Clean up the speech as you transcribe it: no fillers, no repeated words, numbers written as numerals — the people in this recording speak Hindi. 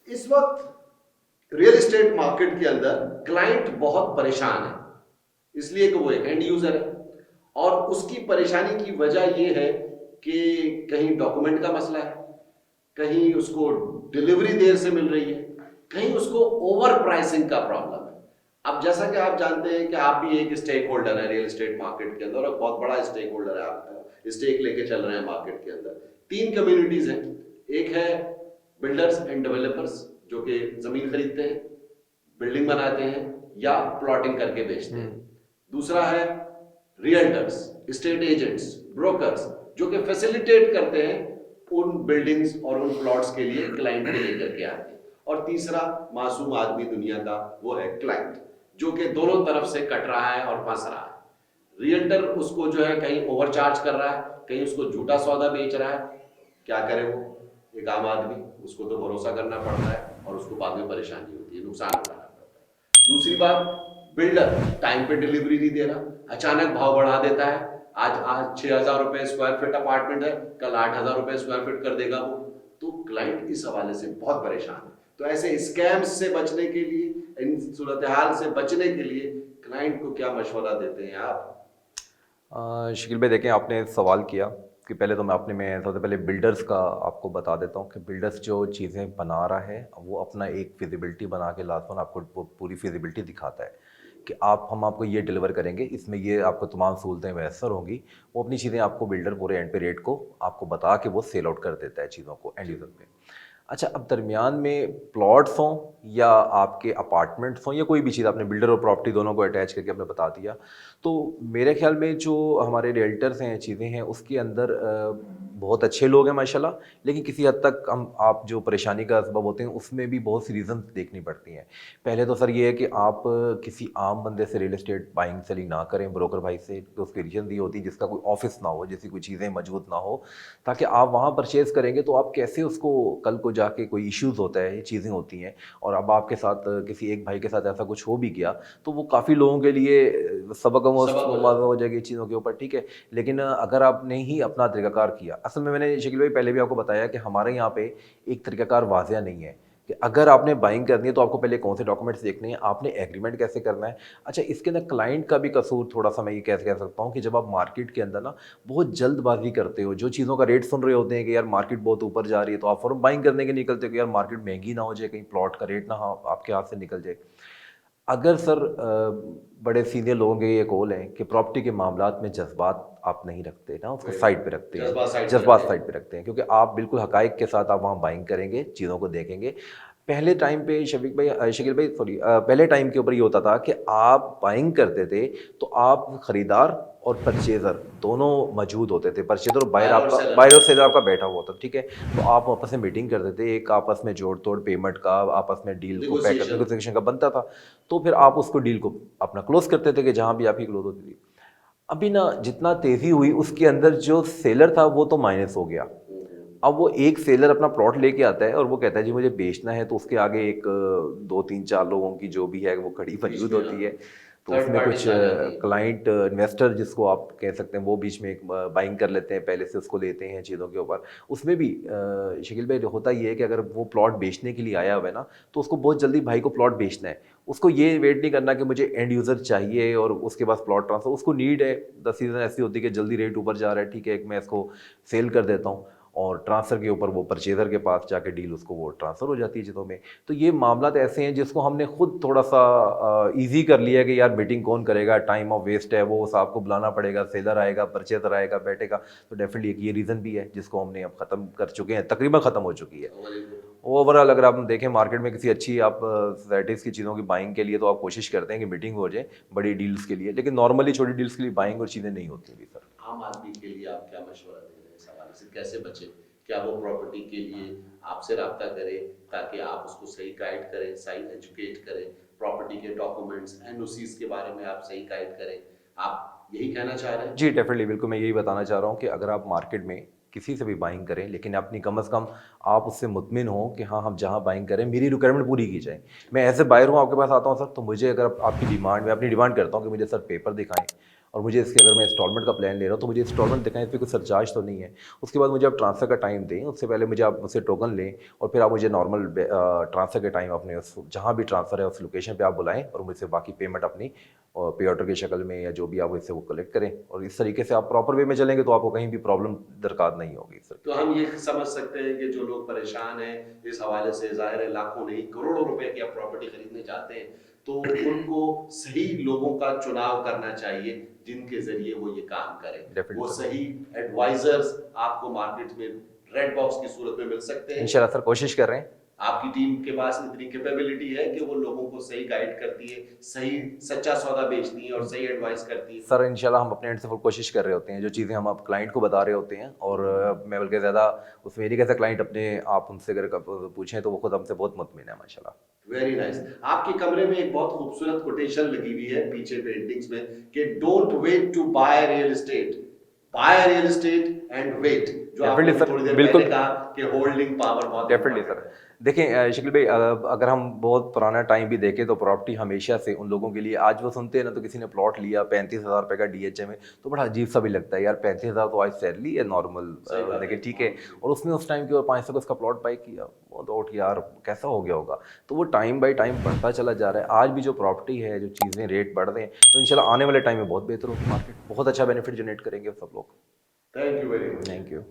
इस वक्त रियल एस्टेट मार्केट के अंदर क्लाइंट बहुत परेशान है, इसलिए कि वो एक एंड यूजर है और उसकी परेशानी की वजह ये है कि कहीं डॉक्यूमेंट का मसला है, कहीं उसको डिलीवरी देर से मिल रही है, कहीं उसको ओवर प्राइसिंग का प्रॉब्लम है। अब जैसा कि आप जानते हैं कि आप भी एक स्टेक होल्डर है रियल एस्टेट मार्केट के अंदर और बहुत बड़ा स्टेक होल्डर है, आप स्टेक लेके चल रहे हैं मार्केट के अंदर। तीन कम्युनिटीज हैं, एक है बिल्डर्स एंड डेवलपर्स जो कि जमीन खरीदते हैं, बिल्डिंग बनाते हैं या प्लॉटिंग करके बेचते हैं। दूसरा है रियल्टर्स, स्टेट एजेंट्स, ब्रोकर्स जो कि फैसिलिटेट करते हैं उन बिल्डिंग्स और उन प्लॉट्स के लिए क्लाइंट को लेकर के आते हैं। और तीसरा मासूम आदमी दुनिया का, वो है क्लाइंट जो कि दोनों तरफ से कट रहा है और फंस रहा है। रियल्टर उसको जो है कहीं ओवरचार्ज कर रहा है, कहीं उसको झूठा सौदा बेच रहा है। क्या करे वो एक आम आदमी, उसको तो भरोसा करना पड़ता है और उसको बाद में परेशानी होती है, नुकसान उठाना पड़ता है। दूसरी बात, बिल्डर टाइम पे डिलीवरी नहीं दे रहा, अचानक भाव बढ़ा देता है। आज 6,000 रुपए स्क्वायर फीट अपार्टमेंट है, कल 8,000 रुपए स्क्वायर फीट कर देगा वो। तो क्लाइंट इस हवाले से बहुत परेशान है। तो ऐसे स्कैम्स से बचने के लिए, इन सूरत हाल से बचने के लिए क्लाइंट को क्या मशवरा देते हैं आप? शकील भाई देखें, आपने सवाल किया कि पहले तो मैं सबसे पहले बिल्डर्स का आपको बता देता हूँ कि बिल्डर्स जो चीज़ें बना रहा है वो अपना एक फिजिबिलिटी बना के लास्ट में आपको वो पूरी फिजिबिलिटी दिखाता है कि हम आपको ये डिलीवर करेंगे, इसमें ये आपको तमाम सहूलतें मैसर होंगी। वो अपनी चीज़ें आपको बिल्डर पूरे एंड पे रेट को आपको बता के वो सेल आउट कर देता है चीज़ों को एंड यूज़र पे। अच्छा, अब दरमियान में प्लॉट्स हों या आपके अपार्टमेंट्स हों या कोई भी चीज़, आपने बिल्डर और प्रॉपर्टी दोनों को अटैच करके आपने बता दिया, तो मेरे ख्याल में जो हमारे रियल्टर्स हैं, चीज़ें हैं, उसके अंदर बहुत अच्छे लोग हैं माशाल्लाह। लेकिन किसी हद तक आप जो परेशानी का सबब होते हैं उसमें भी बहुत सी रीज़न देखनी पड़ती हैं। पहले तो सर ये है कि आप किसी आम बंदे से रियल एस्टेट बाइंग सेलिंग ना करें, ब्रोकर भाई से, तो उसकी रीज़न ये होती है जिसका कोई ऑफिस ना हो, जैसी कोई चीज़ें मौजूद ना हो, ताकि आप वहाँ परचेज़ करेंगे तो आप कैसे उसको कल को जाके कोई इश्यूज़ होता है, ये चीज़ें होती हैं। और अब आपके साथ किसी एक भाई के साथ ऐसा कुछ हो भी गया तो वो काफ़ी लोगों के लिए सबक आमोज़ सबक हो हो जाता जाएगी चीज़ों के ऊपर, ठीक है। लेकिन अगर आपने ही अपना तरीक़ाकार किया, असल में मैंने शकील भाई पहले भी आपको बताया कि हमारे यहाँ पे एक तरीक़ाकार वाज़िया नहीं है कि अगर आपने बाइंग करनी है तो आपको पहले कौन से डॉक्यूमेंट्स देखने हैं, आपने एग्रीमेंट कैसे करना है। अच्छा, इसके अंदर क्लाइंट का भी कसूर थोड़ा-सा मैं ये कैसे कह सकता हूँ कि जब आप मार्केट के अंदर ना बहुत जल्दबाज़ी करते हो, जो चीज़ों का रेट सुन रहे होते हैं कि यार मार्केट बहुत ऊपर जा रही है, तो आप फ़ौरन बाइंग करने के निकलते हो कि यार मार्केट महँगी ना हो जाए, कहीं प्लॉट का रेट ना आपके हाथ से निकल जाए। अगर सर बड़े सीनियर लोगों के ये कॉल हैं कि प्रॉपर्टी के मामलात में जज़्बात आप नहीं रखते ना, उसको है, साइड पे रखते हैं, जज्बा साइड पे जज़्बात रखते साइड हैं। पे रखते हैं, क्योंकि आप बिल्कुल हक़ाइक़ के साथ आप वहाँ बाइंग करेंगे, चीज़ों को देखेंगे। पहले टाइम पे शफीक भाई शकील भाई सॉरी पहले टाइम के ऊपर ये होता था कि आप बाइंग करते थे तो आप खरीदार और परचेज़र दोनों मौजूद होते थे। परचेज़र और बायर और सेलर। बायर और सेलर आपका बैठा हुआ होता था, ठीक है। तो आप आपस में मीटिंग करते थे, एक आपस में जोड़-तोड़ पेमेंट का, आपस में डील को पैक नेगोशिएशन। नेगोशिएशन का बनता था। तो फिर आप उसको डील को अपना क्लोज़ करते थे कि जहाँ भी आपकी क्लोज़ होती थी। अभी ना जितना तेज़ी हुई उसके अंदर जो सेलर था वो तो माइनस हो गया। अब वो एक सेलर अपना प्लॉट लेके आता है और वो कहता है जी मुझे बेचना है, तो उसके आगे एक 2-3-4 लोगों की जो भी है वो खड़ी बीच मौजूद में हाँ, होती है। तो थर्ड उसमें कुछ पार्टीज आ जाती हैं। क्लाइंट इन्वेस्टर जिसको आप कह सकते हैं वो बीच में एक बाइंग कर लेते हैं, पहले से उसको लेते हैं चीज़ों के ऊपर। उसमें भी शकील भाई होता ये है कि अगर वो प्लॉट बेचने के लिए आया हुआ है ना, तो उसको बहुत जल्दी भाई को प्लॉट बेचना है। उसको ये वेट नहीं करना कि मुझे एंड यूज़र चाहिए और उसके पास प्लॉट ट्रांसफ़र, उसको नीड है। द सीज़न ऐसी होती है कि जल्दी रेट ऊपर जा रहा है, ठीक है, एक मैं इसको सेल कर देता हूँ और ट्रांसफ़र के ऊपर वो परचेज़र के पास जाके डील उसको वो ट्रांसफ़र हो जाती है चीज़ों में। तो ये मामलात ऐसे हैं जिसको हमने खुद थोड़ा-सा ईज़ी कर लिया है कि यार मीटिंग कौन करेगा, टाइम ऑफ वेस्ट है, वो साहब को बुलाना पड़ेगा, सेलर आएगा, परचेज़र आएगा, बैठेगा। तो डेफ़िनेटली एक ये रीज़न भी है जिसको हमने अब ख़त्म कर चुके हैं, तकरीबन ख़त्म हो चुकी है। Very good. ओवरऑल अगर आप देखें मार्केट में किसी अच्छी आप सोसाइटीज़ की चीज़ों की बाइंग के लिए तो आप कोशिश करते हैं कि मीटिंग हो जाए बड़ी डील्स के लिए, लेकिन नॉर्मली छोटी डील्स के लिए बाइंग और चीज़ें नहीं होती अभी सर। आम आदमी के लिए आप क्या मशवरा दे रहे हैं इस हवाले से, कैसे बचे? क्या वो प्रॉपर्टी के लिए आपसे राब्ता करे ताकि आप उसको सही गाइड करें, सही एजुकेट करें, प्रॉपर्टी के डॉक्यूमेंट्स एनओसीज के बारे में आप सही गाइड करें? आप यही कहना चाह रहे हैं? जी, डेफ़िनेटली बिल्कुल मैं यही बताना चाह रहा हूँ कि अगर आप मार्केट में किसी से भी बाइंग करें, लेकिन अपनी कम से कम आप उससे मुत्मिन हों कि हाँ, हम जहाँ बाइंग करें मेरी रिक्वायरमेंट पूरी की जाए। मैं एज़ अ बायर हूँ आपके पास आता हूँ सर, तो मुझे अगर आपकी डिमांड, मैं अपनी डिमांड करता हूँ कि मुझे सर पेपर दिखाएँ, और मुझे इसके अगर मैं इंस्टॉलमेंट का प्लान ले रहा हूँ तो मुझे इंस्टॉलमेंट दिखाएं, इस पर कोई सरचार्ज तो नहीं है। उसके बाद मुझे आप ट्रांसफ़र का टाइम दें, उससे पहले मुझे आप मुझसे टोकन लें और फिर आप मुझे नॉर्मल ट्रांसफ़र के टाइम अपने उस जहाँ भी ट्रांसफ़र है उस लोकेशन पे आप बुलाएं और मुझसे बाकी पेमेंट अपनी पे ऑर्डर की शक्ल में या जो भी आप इससे वो कलेक्ट करें। और इस तरीके से आप प्रॉपर वे में चलेंगे तो आपको कहीं भी प्रॉब्लम दरकार नहीं होगी सर। तो हम ये समझ सकते हैं कि जो लोग परेशान हैं इस हवाले से, जाहिर है लाखों नहीं करोड़ों रुपए की आप प्रॉपर्टी खरीदने जाते हैं, तो उनको सही लोगों का चुनाव करना चाहिए जिनके जरिए वो ये काम करें। डेफिनेटली वो सर, सही एडवाइजर्स आपको मार्केट में रेड बॉक्स की सूरत में मिल सकते हैं। इंशाल्लाह सर कोशिश कर रहे हैं। आपकी टीम के पास इतनी कैपेबिलिटी है कि वो लोगों को सही गाइड करती है, सही सच्चा सौदा बेचती है और सही एडवाइस करती है। सर इंशाल्लाह हम अपने एंड से फुल कोशिश कर रहे होते हैं, जो चीज़ें हम आप क्लाइंट को बता रहे होते हैं। और मैं बल्कि ज़्यादा उसमें ये नहीं कहता, क्लाइंट अपने आप उनसे अगर पूछें तो वो खुद हमसे बहुत मुतमिन है माशाल्लाह। Very nice. आपके कमरे में एक बहुत खूबसूरत कोटेशन लगी हुई है पीछे पेंटिंग्स में कि don't wait to buy real estate, buy real estate and wait. जो आपने डेफिनेटली अभी सर, थोड़ी देर बिल्कुल। पहले कहा कि होल्डिंग पावर बहुत डेफिनेटली इंपॉर्टेंट सर। है। देखें शकील भाई, अगर हम बहुत पुराना टाइम भी देखें तो प्रॉपर्टी हमेशा से उन लोगों के लिए, आज वो सुनते हैं ना तो किसी ने प्लॉट लिया 35,000 रुपये का डीएचए में, तो बड़ा अजीब सा भी लगता है यार, 35,000 तो आज सैलरी है नॉर्मल सही बात बंदे है। की, ठीक है। और उसने उस टाइम के और 500 का उसका प्लॉट बाई किया, वो तो उठ यार कैसा हो गया होगा। तो वो टाइम बाई टाइम बढ़ता चला जा रहा है। आज भी जो प्रॉपर्टी है, जो चीज़ें रेट बढ़ रहे हैं, तो इंशाल्लाह आने वाले टाइम में बहुत बेहतर होगी मार्केट, बहुत अच्छा बेनिफिट जनरेट करेंगे सब लोग। Thank you very much. Thank you.